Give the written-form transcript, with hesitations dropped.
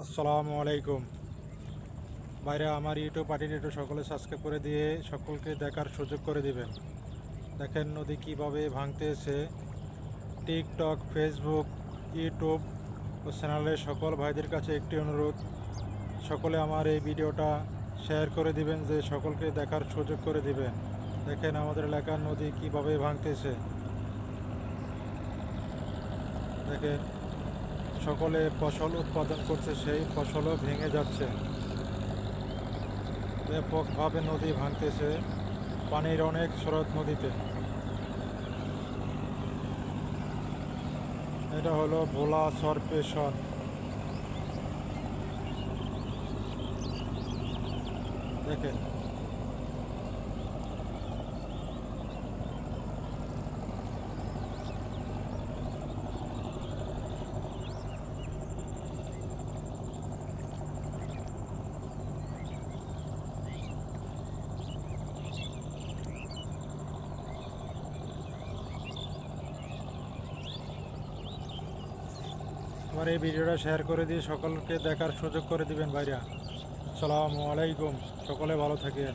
আসসালামু আলাইকুম ভাইরা, আমার ইউটিউব পার্টির একটু সকলে সাবস্ক্রাইব করে দিয়ে সকলকে দেখার সুযোগ করে দিবেন। দেখেন নদী কিভাবে ভাঙতেছে। টিকটক, ফেসবুক, ইউটিউব ও চ্যানেলের সকল ভাইদের কাছে একটি অনুরোধ, সকলে আমার এই ভিডিওটা শেয়ার করে দিবেন, যে সকলকে দেখার সুযোগ করে দিবেন। দেখেন আমাদের এলাকার নদী কিভাবে ভাঙতেছে। দেখেন সকলে ফসল উৎপাদন করছে, সেই ফসলও ভেঙে যাচ্ছে। ব্যাপকভাবে নদী ভাঙতেছে, পানির অনেক স্রোত নদীতে। এটা হলো ভোলা সরপেশন। দেখেন আমার এই ভিডিওটা শেয়ার করে দিয়ে সকলকে দেখার সুযোগ করে দিবেন ভাইরা। আসসালামু আলাইকুম, সকলে ভালো থাকেন।